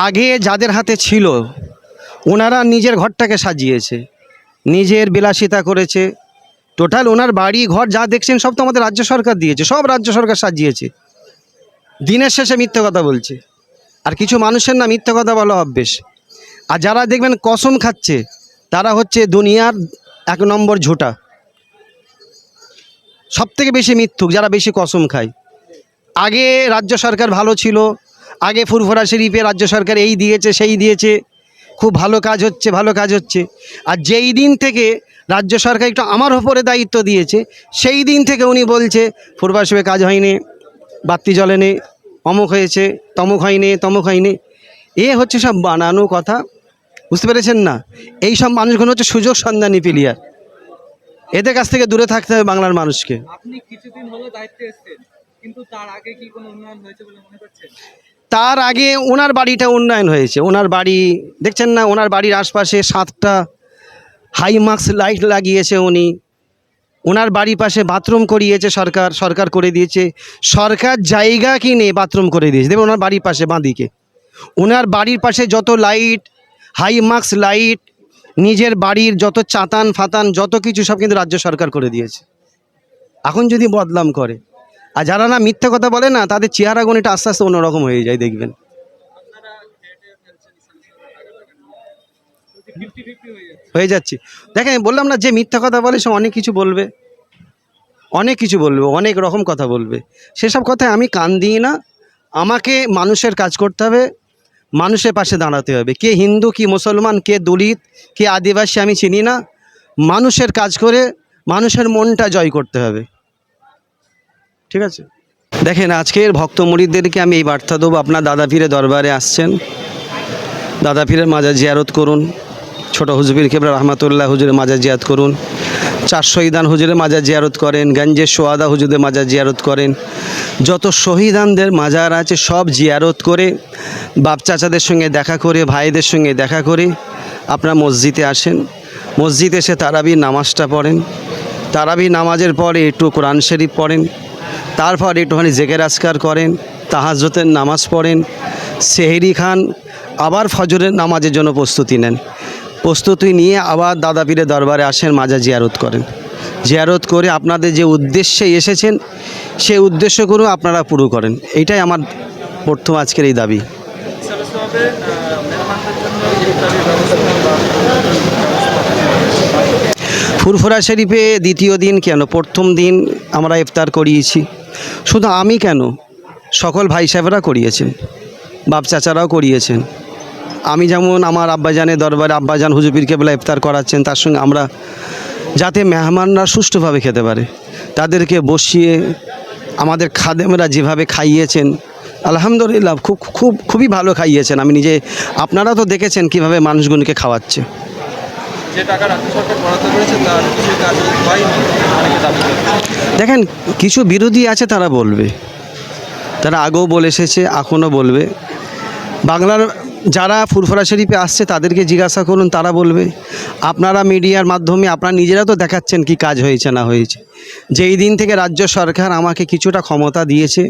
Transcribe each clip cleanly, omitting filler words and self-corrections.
আগে যাদের হাতে ছিল ওনারা নিজের ঘরটাকে সাজিয়েছে, নিজের বিলাসিতা করেছে। টোটাল ওনার বাড়ি ঘর যা দেখছেন সব তো আমাদের রাজ্য সরকার দিয়েছে, সব রাজ্য সরকার সাজিয়েছে। দিনের শেষে মিথ্যে কথা বলছে। আর কিছু মানুষের না মিথ্যে কথা বলা অভ্যেস। আর যারা দেখবেন কসম খাচ্ছে তারা হচ্ছে দুনিয়ার 1 নম্বর ঝোঁটা। সবথেকে বেশি মিথ্যুক যারা বেশি কসম খায়। আগে রাজ্য সরকার ভালো ছিল, আগে ফুরফুরা শরীফে রাজ্য সরকার এই দিয়েছে সেই দিয়েছে, খুব ভালো কাজ হচ্ছে ভালো কাজ হচ্ছে। আর যেই দিন থেকে রাজ্য সরকার একটু আমার উপরে দায়িত্ব দিয়েছে সেই দিন থেকে উনি বলছে ফুরফুরা শরীফে কাজ হয়নি, বাতি জ্বলেনি, অমুক হয়েছে, তমুক হয়নি, তমুক হয়নি। এ হচ্ছে সব বানানো কথা, বুঝতে পেরেছেন না? এই সব মানুষগুলো হচ্ছে সুযোগ সন্ধানী প্লেয়ার। এদের কাছ থেকে দূরে থাকতে হবে বাংলার মানুষকে। আপনি কিছুদিন হলো দায়িত্বে এসেছেন, কিন্তু তার আগে কি কোনো উন্নয়ন হয়েছে বলে মনে করছেন? তার আগে ওনার বাড়িটা উন্নয়ন হয়েছে। ওনার বাড়ি দেখছেন না, ওনার বাড়ির আশপাশে 7টা হাইমাক্স লাইট লাগিয়েছে উনি। ওনার বাড়ির পাশে বাথরুম করিয়েছে সরকার করে দিয়েছে। সরকার জায়গা কিনে বাথরুম করে দিয়েছে, দেখবেন ওনার বাড়ির পাশে বাঁদিকে। ওনার বাড়ির পাশে যত লাইট, হাইমাক্স লাইট, নিজের বাড়ির যত চাতান ফাতান যত কিছু সব কিন্তু রাজ্য সরকার করে দিয়েছে। এখন যদি বদনাম করে, আর যারা না মিথ্যে কথা বলে না তাদের চেহারা গণিটা আস্তে আস্তে অন্যরকম হয়ে যায়, দেখবেন। হয়ে যাচ্ছে। দেখেন বললাম না, যে মিথ্যা কথা বলে সে অনেক কিছু বলবে, অনেক কিছু বলবে, অনেক রকম কথা বলবে। সেসব কথায় আমি কান দিই না। আমাকে মানুষের কাজ করতে হবে, মানুষের পাশে দাঁড়াতে হবে। কে হিন্দু কি মুসলমান, কে দলিত কে আদিবাসী আমি চিনি না। মানুষের কাজ করে মানুষের মনটা জয় করতে হবে, ঠিক আছে? দেখেন আজকের ভক্ত মুরিদদেরকে আমি এই বার্তা দেবো, আপনার দাদা পীরের দরবারে আসছেন, দাদা পীরের মাজার জিয়ারত করুন। ছোট হুজুর কেবলা রহমাতুল্লাহ হুজুরের মাজার জিয়ারত করুন। 4 শহীদান হুজুরের মাজার জিয়ারত করেন। গঞ্জের সোয়াদা হুজুরের মাজার জিয়ারত করেন। যত শহীদানদের মাজার আছে সব জিয়ারত করে, বাপ চাচাদের সঙ্গে দেখা করে, ভাইদের সঙ্গে দেখা করে আপনারা মসজিদে আসেন। মসজিদে এসে তারাবির নামাজটা পড়েন। তারাবির নামাজের পরে একটু কোরআন শরীফ পড়েন, তারপর একটুখানি জেকের আজকার করেন, তাহাজ্জুদের নামাজ পড়েন, সেহরি খান, আবার ফজরের নামাজের জন্য প্রস্তুতি নেন। প্রস্তুতি নিয়ে আবার দাদা পীরের দরবারে আসেন, মাজার জিয়ারত করেন। জিয়ারত করে আপনাদের যে উদ্দেশ্যে এসেছেন সেই উদ্দেশ্যগুলো আপনারা পুরো করেন। এইটাই আমার প্রথম আজকের এই দাবি। ফুরফুরা শরীফে দ্বিতীয় দিন কেন, প্রথম দিন আমরা ইফতার করিয়েছি। শুধু আমি কেন, সকল ভাই সাহেবরা করিয়েছেন, বাপ চাচারাও করিয়েছেন। আমি যেমন আমার আব্বাজানের দরবারে আব্বাজান হুজুর পীর কেবলা ইফতার করাচ্ছেন, তার সঙ্গে আমরা যাতে মেহমানরা সুষ্ঠুভাবে খেতে পারে তাদেরকে বসিয়ে আমাদের খাদেমরা যেভাবে খাইয়েছেন আলহামদুলিল্লাহ খুবই ভালো খাইয়েছেন। আমি নিজে, আপনারা তো দেখেছেন কিভাবে মানুষগুলোকে খাওয়াচ্ছে। যে টাকা রাজ্য সরকার বরাদ্দ করেছে তার কিছু কাজ হয়নি, অনেকে দাবি করছে। দেখেন কিছু বিরোধী আছে, তারা বলবে, তারা আগেও বলে এসেছে, এখনও বলবে। বাংলার যারা ফুরফুরা শরীফে আসছে তাদেরকে জিজ্ঞাসা করুন, তারা বলবে। আপনারা মিডিয়ার মাধ্যমে আপনারা নিজেরা তো দেখাচ্ছেন কি কাজ হয়েছে না হয়েছে। যেই দিন থেকে রাজ্য সরকার আমাকে কিছুটা ক্ষমতা দিয়েছে,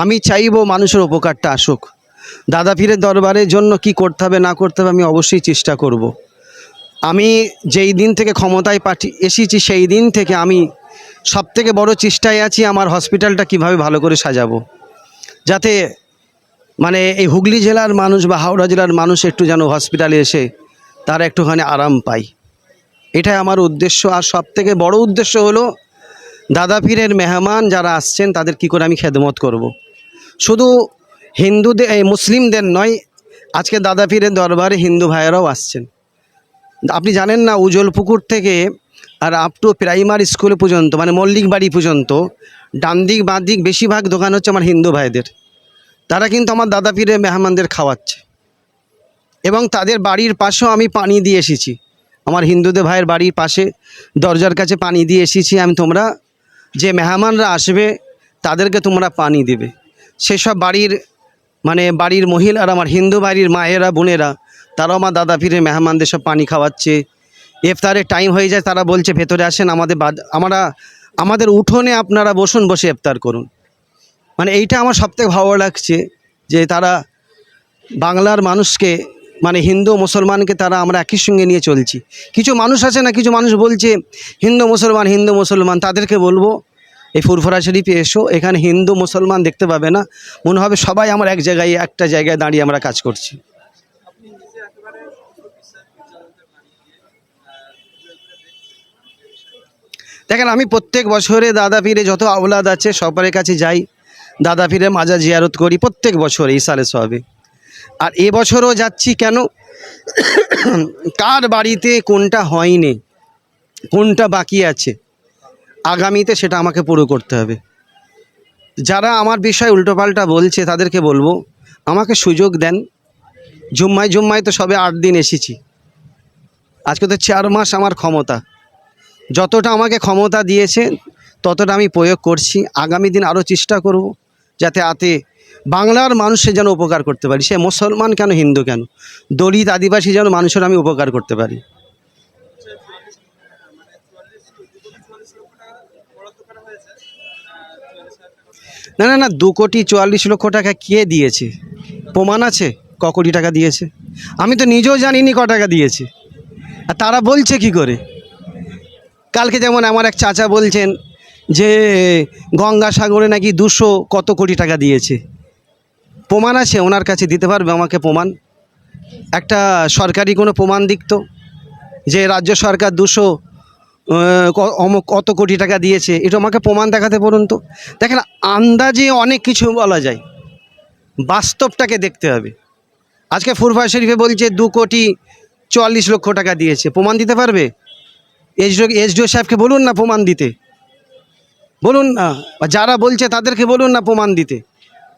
আমি চাইবো মানুষের উপকারটা আসুক। দাদা পীরের দরবারের জন্য কি করতে হবে না করতে হবে আমি অবশ্যই চেষ্টা করব। আমি যেই দিন থেকে ক্ষমতায় এসেছি সেই দিন থেকে আমি সবথেকে বড় চেষ্টায় আছি আমার হসপিটালটা কিভাবে ভালো করে সাজাবো, যাতে মানে এই হুগলি জেলার মানুষ বা হাওড়া জেলার মানুষ একটু যেন হসপিটালে এসে তারা একটুখানি আরাম পায়। এটাই আমার উদ্দেশ্য। আর সবথেকে বড় উদ্দেশ্য হলো দাদা পীরের মেহমান যারা আসছেন তাদের কি করে আমি খেদমত করব। শুধু হিন্দুদের মুসলিমদের নয়, আজকে দাদা পীরের দরবারে হিন্দু ভাইয়েরাও আসছেন। আপনি জানেন না, উজলপুকুর থেকে আর আপ টু প্রাইমারি স্কুল পর্যন্ত মানে মল্লিক বাড়ি পর্যন্ত ডান দিক বাঁ দিক বেশিরভাগ দোকান হচ্ছে আমার হিন্দু ভাইদের। তারা কিন্তু আমার দাদা পীরের মেহমানদের খাওয়াচ্ছে এবং তাদের বাড়ির পাশেও আমি পানি দিয়ে এসেছি। আমার হিন্দুদের ভাইয়ের বাড়ির পাশে দরজার কাছে পানি দিয়ে এসেছি আমি, তোমরা যে মেহমানরা আসবে তাদেরকে তোমরা পানি দেবে। সেসব বাড়ির মানে বাড়ির মহিলারা, আমার হিন্দু বাড়ির মায়েরা বোনেরা, তারাও আমার দাদা পীরের মেহমানদের সব পানি খাওয়াচ্ছে। ইফতারের টাইম হয়ে যায়, তারা বলছে ভেতরে আসেন, আমাদের উঠোনে আপনারা বসুন, বসে ইফতার করুন। মানে এইটা আমার সবথেকে ভালো লাগছে যে তারা বাংলার মানুষকে মানে হিন্দু মুসলমানকে তারা আমরা একই সঙ্গে নিয়ে চলছি। কিছু মানুষ আছে না, কিছু মানুষ বলছে হিন্দু মুসলমান, তাদেরকে বলবো এই ফুরফুরা শরীফে এসো, এখানে হিন্দু মুসলমান দেখতে পাবে না, মনে হবে সবাই আমার একটা জায়গায় দাঁড়িয়ে আমরা কাজ করছি। আপনি নিজে একেবারে বিশ্বাস বিজ্ঞানকে বানিয়ে দেখেন, আমি প্রত্যেক বছরে দাদা পীরে যত আওলাদ আছে সবার কাছে যাই, দাদা পীরের মাজার জিয়ারত করি প্রত্যেক বছরে এই সালে সবে। আর এবছরও যাচ্ছি কেন, কার বাড়িতে কোনটা হয়নি, কোনটা বাকি আছে, আগামীতে সেটা আমাকে পুরো করতে হবে। যারা আমার বিষয়ে উল্টোপাল্টা বলছে তাদেরকে বলবো আমাকে সুযোগ দেন। জুম্মায় তো সবে 8 দিন এসেছি, আজকে তো 4 মাস আমার ক্ষমতা, যতটা আমাকে ক্ষমতা দিয়েছে ততটা আমি প্রয়োগ করছি। আগামী দিন আরও চেষ্টা করব যাতে বাংলার মানুষের যেন উপকার করতে পারি, সে মুসলমান কেন হিন্দু কেন, দলিত আদিবাসী যেন মানুষের আমি উপকার করতে পারি। না 2,44,00,000 টাকা কে দিয়েছে, প্রমাণ আছে ক কোটি টাকা দিয়েছে? আমি তো নিজেও জানিনি ক টাকা দিয়েছে, আর তারা বলছে কি করে? কালকে যেমন আমার এক চাচা বলছেন যে গঙ্গাসাগরে নাকি 200 কত কোটি টাকা দিয়েছে, প্রমাণ আছে ওনার কাছে? দিতে পারবে আমাকে প্রমাণ? একটা সরকারি কোনো প্রমাণ দিক তো, যে রাজ্য সরকার 200 কত কোটি টাকা দিয়েছে, এটা আমাকে প্রমাণ দেখাতে বলুন তো। দেখেন, আন্দাজে অনেক কিছু বলা যায়, বাস্তবটাকে দেখতে হবে। আজকে ফুরফুরা শরীফে বলছে 2,44,00,000 টাকা দিয়েছে, প্রমাণ দিতে পারবে? এসডিও সাহেবকে বলুন না প্রমাণ দিতে, বলুন না, যারা বলছে তাদেরকে বলুন না প্রমাণ দিতে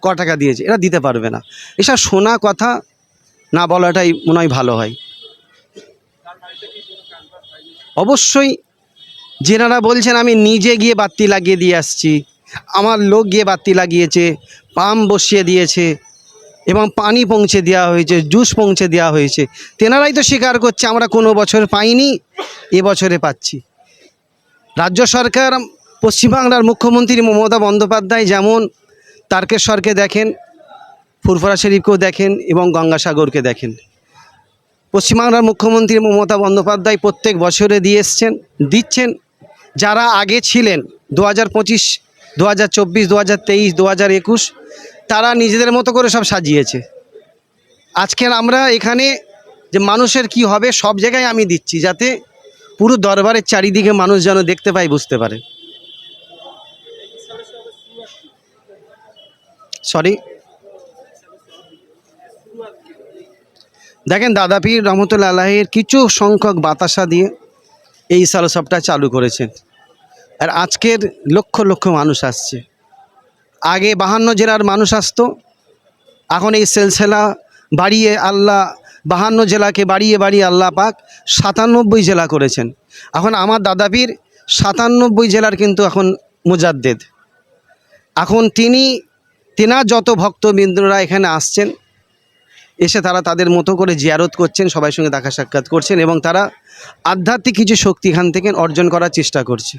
ক টাকা দিয়েছে। এরা দিতে পারবে না, এসব শোনা কথা না বলাটাই মনে হয় ভালো হয়। অবশ্যই যেনারা বলছেন আমি নিজে গিয়ে বাতি লাগিয়ে দিয়ে আসছি, আমার লোক গিয়ে বাতি লাগিয়েছে, পাম্প বসিয়ে দিয়েছে এবং পানি পৌঁছে দেওয়া হয়েছে, জুস পৌঁছে দেওয়া হয়েছে, তেনারাই তো স্বীকার করছে আমরা কোনো বছর পাইনি, এবছরে পাচ্ছি। রাজ্য সরকার, পশ্চিমবাংলার মুখ্যমন্ত্রী মমতা বন্দ্যোপাধ্যায় যেমন তারকেশ্বরকে দেখেন, ফুরফুরা শরীফকেও দেখেন এবং গঙ্গাসাগরকে দেখেন। পশ্চিমবাংলার মুখ্যমন্ত্রী মমতা বন্দ্যোপাধ্যায় প্রত্যেক বছরে দিচ্ছেন। যারা আগে ছিলেন 2025, 2024, 2023, 2021, তারা নিজেদের মতো করে সব সাজিয়েছে। আজকের আমরা এখানে যে মানুষের কি হবে সব জায়গায় আমি দিচ্ছি, যাতে পুরো দরবারের চারিদিকে মানুষ যেন দেখতে পায়, বুঝতে পারে। সরি, দেখেন দাদা পীর রহমতুল্লাহ আলাইহির কিছু সংখ্যক বাতাসা দিয়ে এই সালসবটা চালু করেছেন। আর আজকের লক্ষ লক্ষ মানুষ আসছে। আগে 52 জেলার মানুষ আসতো, এখন এই সিলসিলা বাড়িয়ে আল্লাহ 52 জেলাকে বাড়িয়ে আল্লাহ পাক 97 জেলা করেছেন। এখন আমার দাদা পীর 97 জেলার কিন্তু এখন মুজাদ্দেদ। এখন তেনার যত ভক্তবৃন্দরা এখানে আসছেন, এসে তারা তাদের মতো করে জিয়ারত করছেন, সবার সঙ্গে দেখা সাক্ষাৎ করছেন এবং তারা আধ্যাত্মিক কিছু শক্তি এখান থেকে অর্জন করার চেষ্টা করছে।